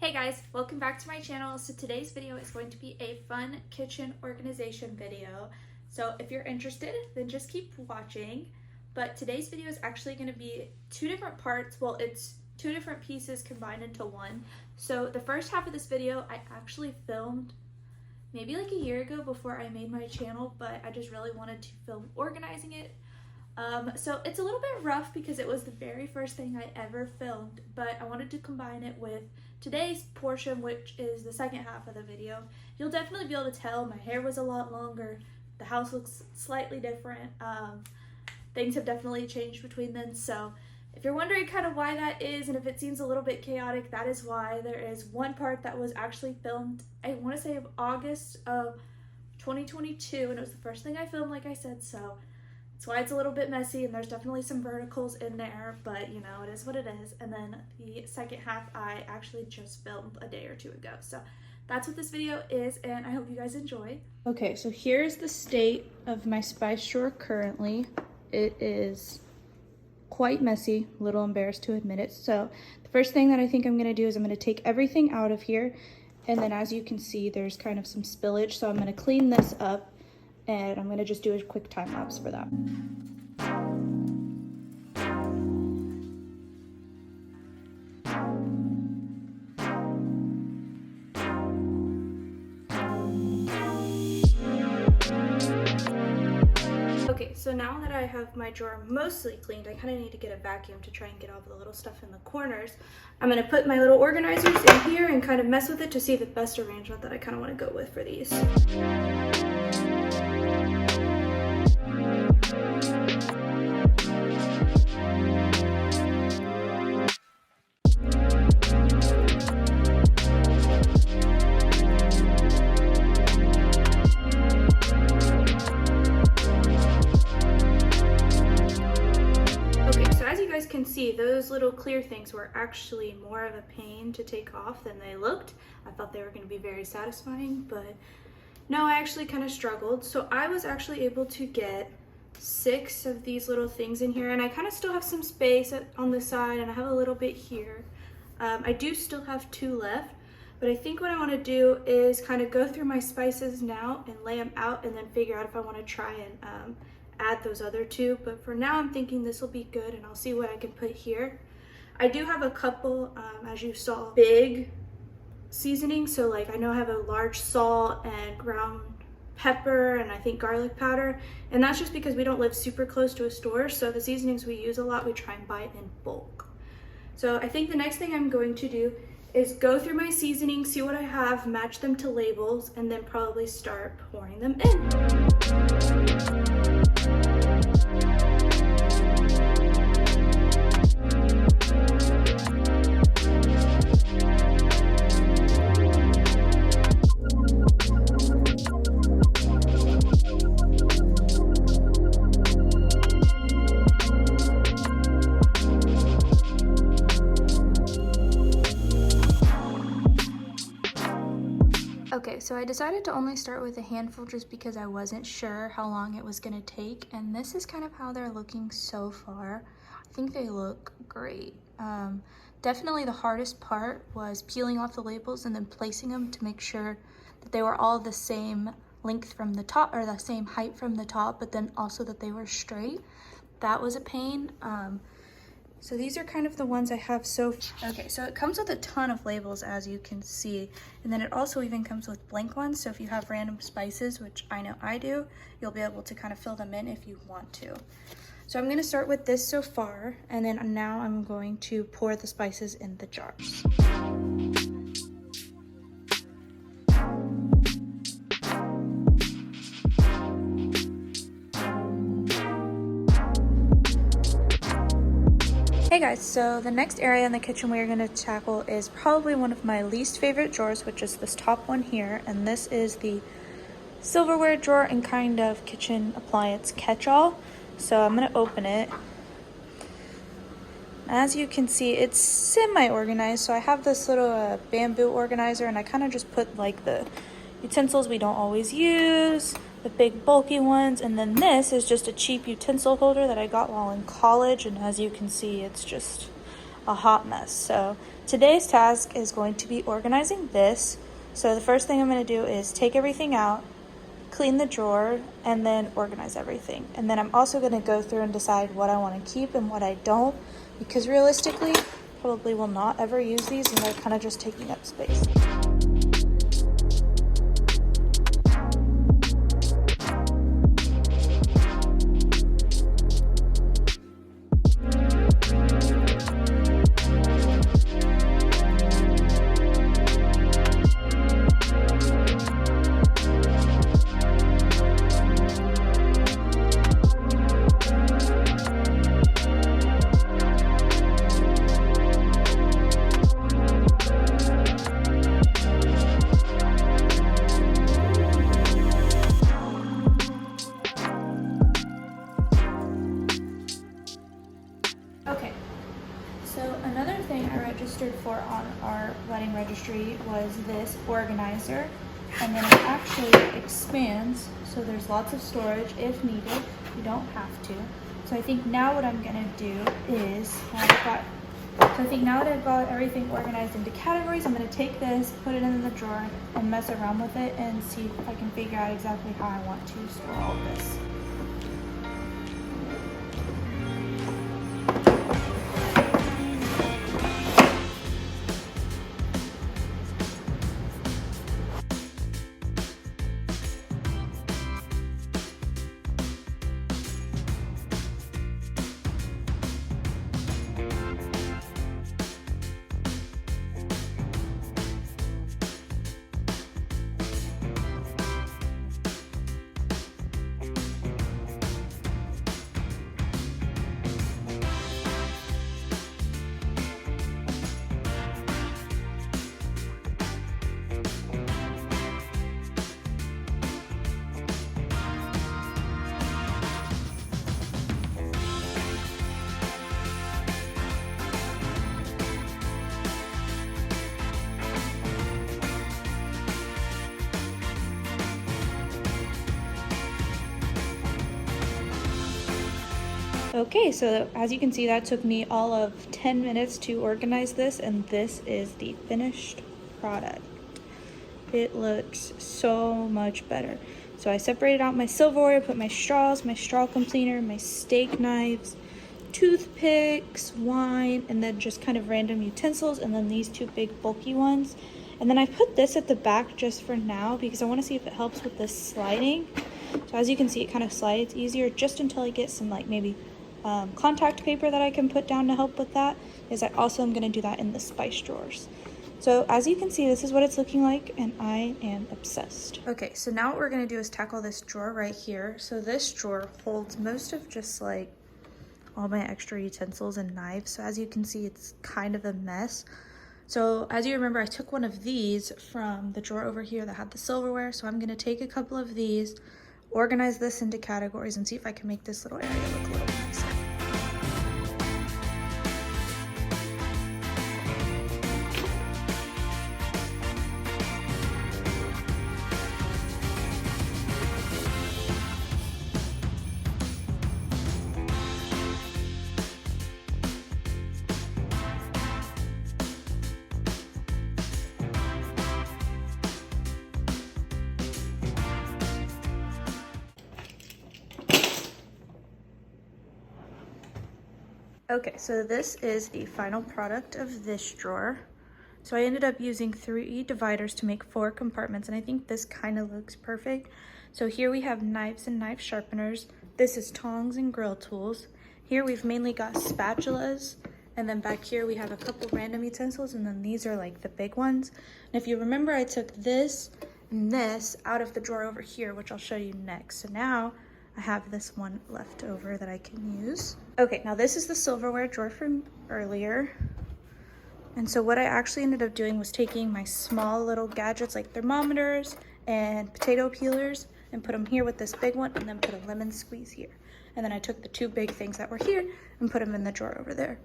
Hey guys, welcome back to my channel. So today's video is going to be a fun kitchen organization video. So if you're interested, then just keep watching. But today's video is actually going to be two different parts. Well, it's two different pieces combined into one. So the first half of this video I actually filmed maybe like a year ago before I made my channel, but I just really wanted to film organizing it. So it's a little bit rough because it was the very first thing I ever filmed, but I wanted to combine it with today's portion, which is the second half of the video. You'll definitely be able to tell my hair was a lot longer. The house looks slightly different. Things have definitely changed between then. So if you're wondering kind of why that is, and if it seems a little bit chaotic, that is why. There is one part that was actually filmed, I want to say of August of 2022, and it was the first thing I filmed, like I said, so that's why it's a little bit messy, and there's definitely some verticals in there, but you know, it is what it is. And then the second half I actually just filmed a day or two ago. So that's what this video is, and I hope you guys enjoy. Okay, so here's the state of my spice drawer currently. It is quite messy, a little embarrassed to admit it. So the first thing that I think I'm gonna do is I'm gonna take everything out of here, and then as you can see, there's kind of some spillage. So I'm gonna clean this up, and I'm gonna just do a quick time lapse for that. Okay, so now that I have my drawer mostly cleaned, I kind of need to get a vacuum to try and get all the little stuff in the corners. I'm gonna put my little organizers in here and kind of mess with it to see the best arrangement that I kind of want to go with for these. Can see those little clear things were actually more of a pain to take off than they looked. I thought they were going to be very satisfying, but no, I actually kind of struggled. So I was actually able to get 6 of these little things in here, and I kind of still have some space on the side, and I have a little bit here. I do still have 2 left, but I think what I want to do is kind of go through my spices now and lay them out, and then figure out if I want to try and add those other 2, but for now I'm thinking this will be good, and I'll see what I can put here. I do have a couple, as you saw, big seasonings. So like I know I have a large salt and ground pepper and I think garlic powder, and that's just because we don't live super close to a store, so the seasonings we use a lot, we try and buy it in bulk. So I think the next thing I'm going to do is go through my seasonings, see what I have, match them to labels, and then probably start pouring them in. Okay, so I decided to only start with a handful just because I wasn't sure how long it was gonna take, and this is kind of how they're looking so far. I think they look great. Definitely the hardest part was peeling off the labels and then placing them to make sure that they were all the same length from the top, or the same height from the top, but then also that they were straight. That was a pain. So these are kind of the ones I have okay, so it comes with a ton of labels, as you can see, and then it also even comes with blank ones, so if you have random spices, which I know I do, you'll be able to kind of fill them in if you want to. So I'm going to start with this so far, and then now I'm going to pour the spices in the jars. Hey guys, so the next area in the kitchen we are going to tackle is probably one of my least favorite drawers, which is this top one here, and this is the silverware drawer and kind of kitchen appliance catch-all. So I'm going to open it. As you can see, it's semi-organized, so I have this little bamboo organizer, and I kind of just put like the utensils we don't always use, the big bulky ones, and then this is just a cheap utensil holder that I got while in college, and as you can see, it's just a hot mess. So today's task is going to be organizing this. So the first thing I'm going to do is take everything out, clean the drawer, and then organize everything. And then I'm also going to go through and decide what I want to keep and what I don't, because realistically, probably will not ever use these and they're kind of just taking up space. Okay, so another thing I registered for on our wedding registry was this organizer, and then it actually expands, so there's lots of storage if needed. You don't have to. So I think now what I'm gonna do is, now that I've got everything organized into categories, I'm gonna take this, put it in the drawer, and mess around with it and see if I can figure out exactly how I want to store all of this. Okay, so as you can see, that took me all of 10 minutes to organize this, and this is the finished product. It looks so much better. So I separated out my silverware, put my straws, my straw cleaner, my steak knives, toothpicks, wine, and then just kind of random utensils, and then these two big bulky ones. And then I put this at the back just for now because I want to see if it helps with this sliding. So as you can see, it kind of slides easier just until I get some maybe contact paper that I can put down to help with that, is I also am going to do that in the spice drawers. So as you can see, this is what it's looking like, and I am obsessed. Okay, so now what we're going to do is tackle this drawer right here. So this drawer holds most of just all my extra utensils and knives. So as you can see, it's kind of a mess. So as you remember, I took one of these from the drawer over here that had the silverware. So I'm going to take a couple of these, organize this into categories, and see if I can make this little area look a little nicer. Okay, so this is the final product of this drawer. So I ended up using 3 dividers to make 4 compartments, and I think this kind of looks perfect. So here we have knives and knife sharpeners. This is tongs and grill tools. Here we've mainly got spatulas, and then back here we have a couple random utensils, and then these are the big ones. And if you remember, I took this and this out of the drawer over here, which I'll show you next. So now I have this one left over that I can use. Okay, now this is the silverware drawer from earlier. And so what I actually ended up doing was taking my small little gadgets like thermometers and potato peelers and put them here with this big one, and then put a lemon squeeze here. And then I took the 2 big things that were here and put them in the drawer over there.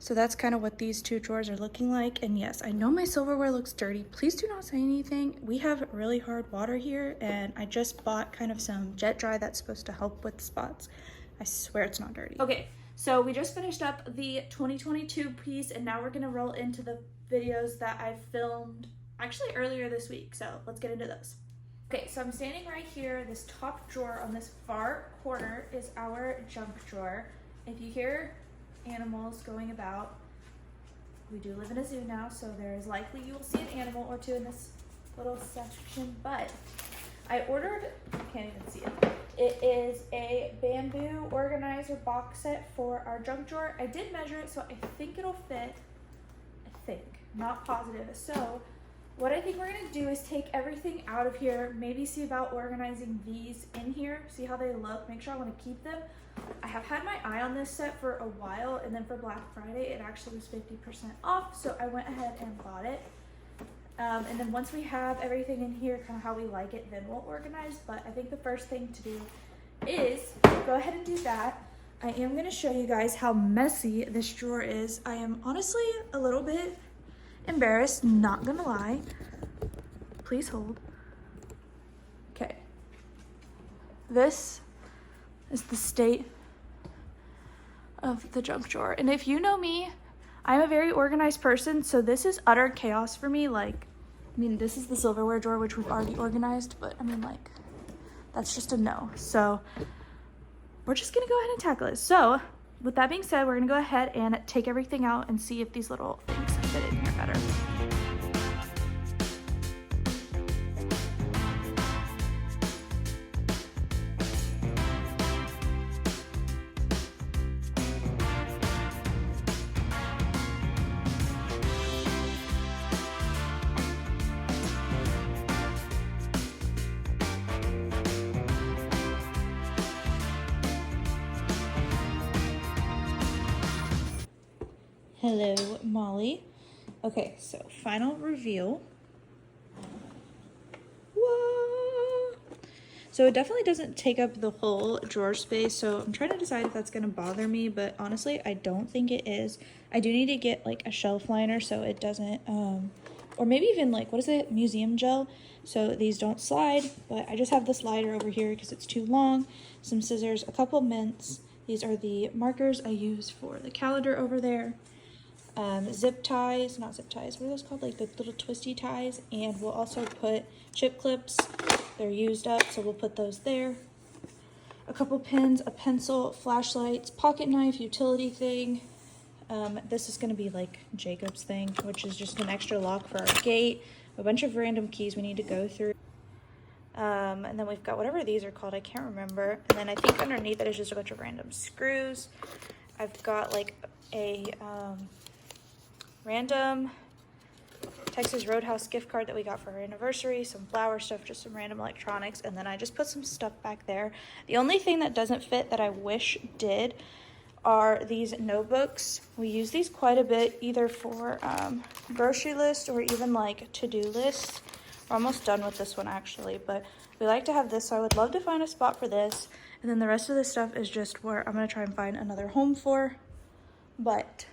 So that's kind of what these 2 drawers are looking like. And yes, I know my silverware looks dirty. Please do not say anything. We have really hard water here, and I just bought kind of some jet dry that's supposed to help with spots. I swear it's not dirty. Okay, So we just finished up the 2022 piece, and now we're gonna roll into the videos that I filmed actually earlier this week. So let's get into those. Okay, so I'm standing right here. This top drawer on this far corner is our junk drawer. If you hear animals going about, we do live in a zoo now, so there is likely you will see an animal or two in this little section, but I ordered, I can't even see it. It is a bamboo organizer box set for our junk drawer. I did measure it, so I think it'll fit. I think, not positive. So what I think we're gonna do is take everything out of here, maybe see about organizing these in here, see how they look, make sure I wanna keep them. I have had my eye on this set for a while, and then for Black Friday, it actually was 50% off, so I went ahead and bought it. And then once we have everything in here, kind of how we like it, then we'll organize. But I think the first thing to do is go ahead and do that. I am gonna show you guys how messy this drawer is. I am honestly a little bit embarrassed, not gonna lie. Please hold. Okay. This is the state of the junk drawer. And if you know me, I'm a very organized person, so this is utter chaos for me. Like, I mean, this is the silverware drawer, which we've already organized, but I mean, like, that's just a no. So we're just gonna go ahead and tackle it. So with that being said, we're gonna go ahead and take everything out and see if these little things fit in here better. Hello, Molly. Okay, so final review. Whoa! So it definitely doesn't take up the whole drawer space, so I'm trying to decide if that's gonna bother me, but honestly, I don't think it is. I do need to get like a shelf liner so it doesn't, or maybe even like, what is it, museum gel, so these don't slide, but I just have the slider over here because it's too long, some scissors, a couple mints. These are the markers I use for the calendar over there. Zip ties, not zip ties, what are those called? Like the little twisty ties. And we'll also put chip clips. They're used up, so we'll put those there. A couple pins, a pencil, flashlights, pocket knife, utility thing. This is going to be like Jacob's thing, which is just an extra lock for our gate. A bunch of random keys we need to go through. And then we've got whatever these are called, I can't remember. And then I think underneath it is just a bunch of random screws. I've got like a random Texas Roadhouse gift card that we got for our anniversary, some flower stuff, just some random electronics, and then I just put some stuff back there. The only thing that doesn't fit that I wish did are these notebooks. We use these quite a bit, either for grocery lists or even like to-do lists. We're almost done with this one actually, but we like to have this, so I would love to find a spot for this. And then the rest of this stuff is just where I'm gonna try and find another home for. But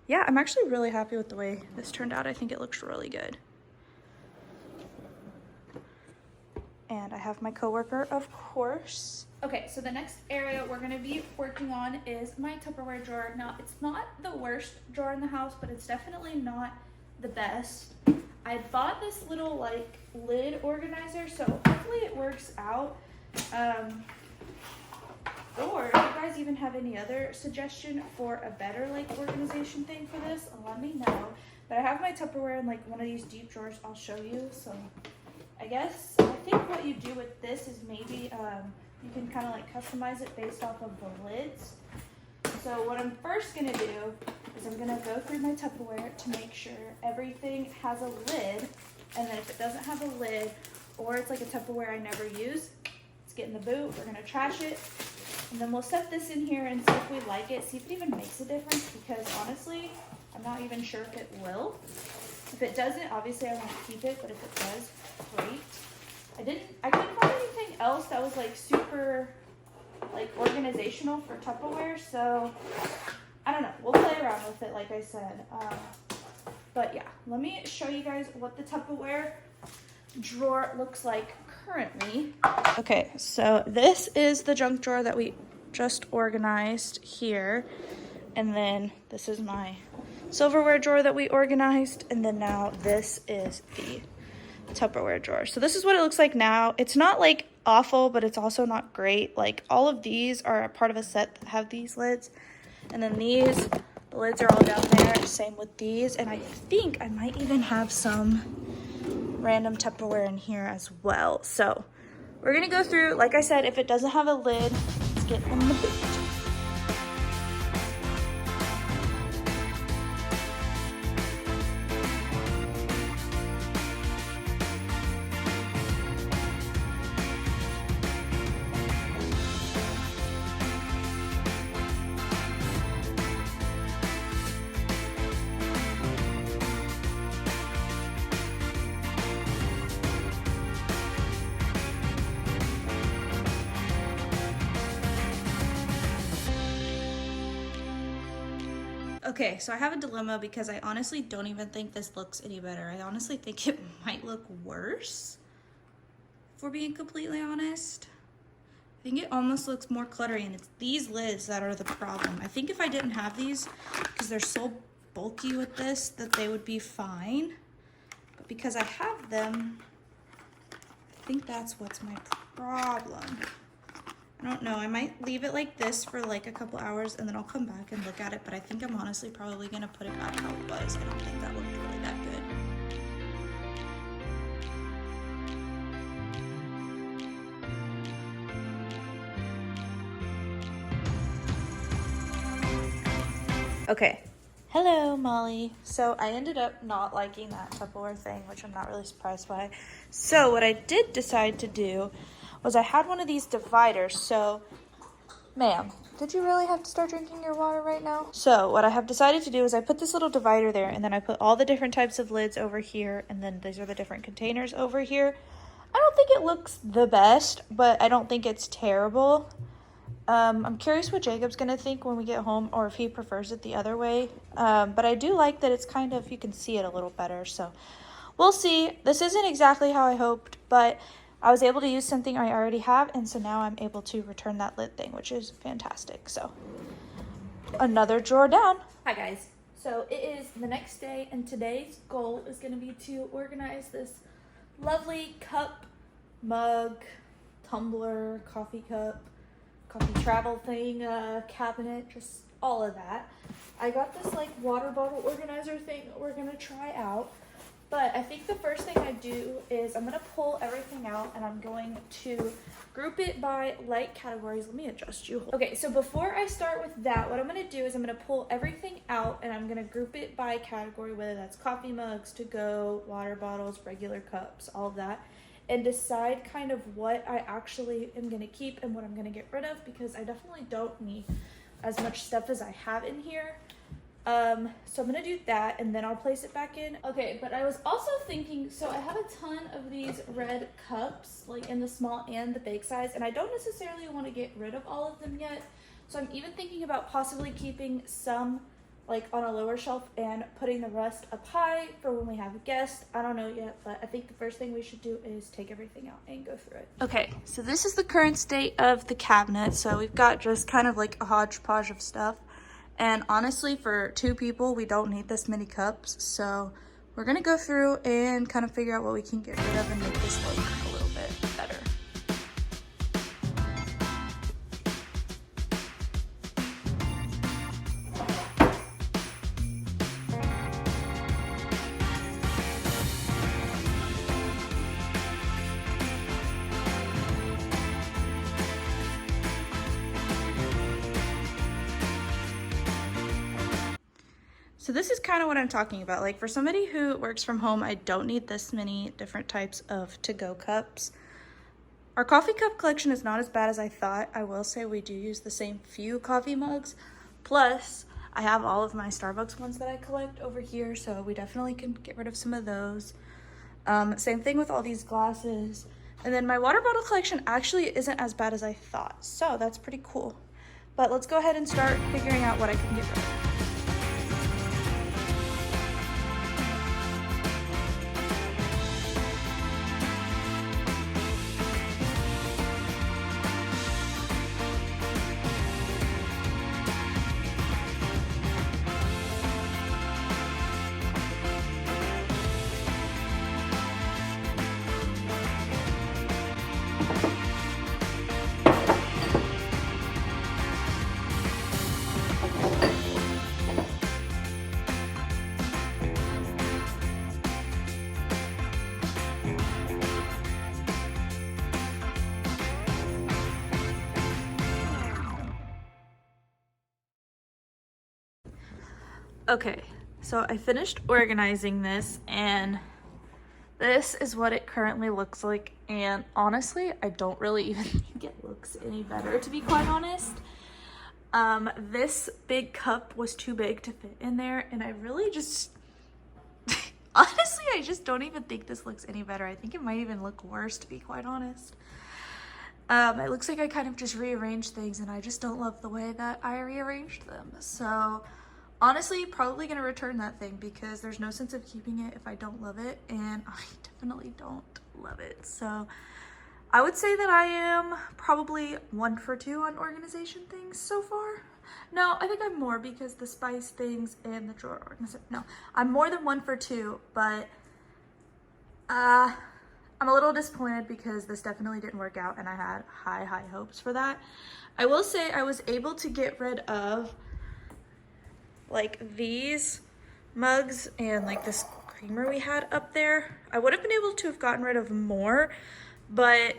yeah, I'm actually really happy with the way this turned out. I think it looks really good. And I have my coworker, of course. Okay, so the next area we're gonna be working on is my Tupperware drawer. Now, it's not the worst drawer in the house, but it's definitely not the best. I bought this little like lid organizer, so hopefully it works out. Or if you guys even have any other suggestion for a better like organization thing for this, let me know. But I have my Tupperware in like one of these deep drawers I'll show you. So I think what you do with this is maybe you can kind of like customize it based off of the lids. So what I'm first gonna do is I'm gonna go through my Tupperware to make sure everything has a lid, and then if it doesn't have a lid, or it's like a Tupperware I never use, let's get in the boot, we're gonna trash it, and then we'll set this in here and see if we like it, see if it even makes a difference, because honestly, I'm not even sure if it will. If it doesn't, obviously I want to keep it, but if it does, great. I couldn't find anything else that was like super like organizational for Tupperware, so I don't know, we'll play around with it like I said. But yeah, let me show you guys what the Tupperware drawer looks like currently. Okay, so this is the junk drawer that we just organized here. And then this is my silverware drawer that we organized. And then now this is the Tupperware drawer. So this is what it looks like now. It's not like awful, but it's also not great. Like all of these are a part of a set that have these lids. And then these, the lids are all down there. Same with these. And I think I might even have some random Tupperware in here as well. So we're gonna go through, like I said, if it doesn't have a lid, let's get in the boot. Okay, so I have a dilemma because I honestly don't even think this looks any better. I honestly think it might look worse, if we're being completely honest. I think it almost looks more cluttery, and it's these lids that are the problem. I think if I didn't have these, because they're so bulky with this, that they would be fine. But because I have them, I think that's what's my problem. I don't know, I might leave it like this for like a couple hours and then I'll come back and look at it, but I think I'm honestly probably gonna put it back how it was. I don't think that looked really that good. Okay, hello Molly. So I ended up not liking that Tupperware thing, which I'm not really surprised by. So what I did decide to do was I had one of these dividers. So, ma'am, did you really have to start drinking your water right now? So what I have decided to do is I put this little divider there, and then I put all the different types of lids over here, and then these are the different containers over here. I don't think it looks the best, but I don't think it's terrible. I'm curious what Jacob's gonna think when we get home, or if he prefers it the other way. But I do like that it's kind of, you can see it a little better, so we'll see. This isn't exactly how I hoped, but I was able to use something I already have, and so now I'm able to return that lid thing, which is fantastic. So another drawer down. Hi guys, so it is the next day, and today's goal is going to be to organize this lovely cup, mug, tumbler, coffee cup, coffee travel thing, cabinet, just all of that. I got this like water bottle organizer thing that we're going to try out. But I think the first thing I do is I'm going to pull everything out, and I'm going to group it by light categories. Let me adjust you. Okay, so before I start with that, what I'm going to do is I'm going to pull everything out, and I'm going to group it by category, whether that's coffee mugs, to-go, water bottles, regular cups, all of that, and decide kind of what I actually am going to keep and what I'm going to get rid of, because I definitely don't need as much stuff as I have in here. So I'm gonna do that, and then I'll place it back in. Okay, but I was also thinking, so I have a ton of these red cups, like in the small and the big size, and I don't necessarily want to get rid of all of them yet. So I'm even thinking about possibly keeping some like on a lower shelf and putting the rest up high for when we have a guest. I don't know yet, but I think the first thing we should do is take everything out and go through it. Okay, so this is the current state of the cabinet. So we've got just kind of like a hodgepodge of stuff. And honestly, for two people, we don't need this many cups. So we're gonna go through and kind of figure out what we can get rid of and make this look a little bit better. So this is kind of what I'm talking about. Like for somebody who works from home, I don't need this many different types of to-go cups. Our coffee cup collection is not as bad as I thought. I will say we do use the same few coffee mugs. Plus, I have all of my Starbucks ones that I collect over here, so we definitely can get rid of some of those. Same thing with all these glasses. And then my water bottle collection actually isn't as bad as I thought, so that's pretty cool. But let's go ahead and start figuring out what I can get rid of. Okay, so I finished organizing this and this is what it currently looks like, and honestly, I don't really even think it looks any better, to be quite honest. This big cup was too big to fit in there, and I really just, honestly, I just don't even think this looks any better. I think it might even look worse, to be quite honest. It looks like I kind of just rearranged things, and I just don't love the way that I rearranged them. So honestly, probably gonna return that thing because there's no sense of keeping it if I don't love it, and I definitely don't love it. So I would say that I am probably 1 for 2 on organization things so far. No, I think I'm more because the spice things and the drawer organization. No, I'm more than 1 for 2, but I'm a little disappointed because this definitely didn't work out and I had high hopes for that. I will say I was able to get rid of like these mugs and like this creamer we had up there. I would have been able to have gotten rid of more, but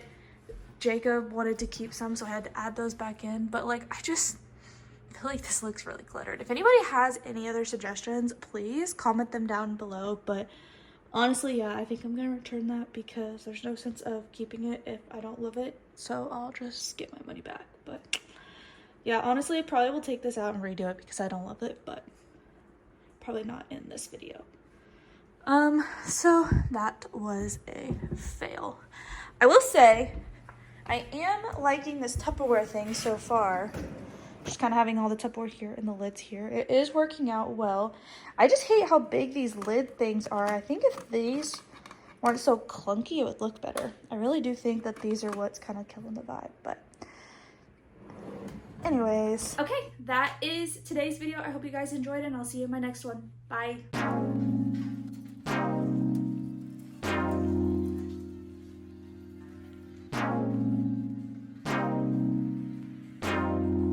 Jacob wanted to keep some, so I had to add those back in. But like, I just feel like this looks really cluttered. If anybody has any other suggestions, please comment them down below. But honestly, yeah, I think I'm gonna return that because there's no sense of keeping it if I don't love it. So I'll just get my money back. But yeah, honestly, I probably will take this out and redo it because I don't love it, but probably not in this video. So that was a fail. I will say, I am liking this Tupperware thing so far. Just kind of having all the Tupperware here and the lids here. It is working out well. I just hate how big these lid things are. I think if these weren't so clunky, it would look better. I really do think that these are what's kind of killing the vibe, but anyways. Okay, that is today's video. I hope you guys enjoyed, and I'll see you in my next one. Bye.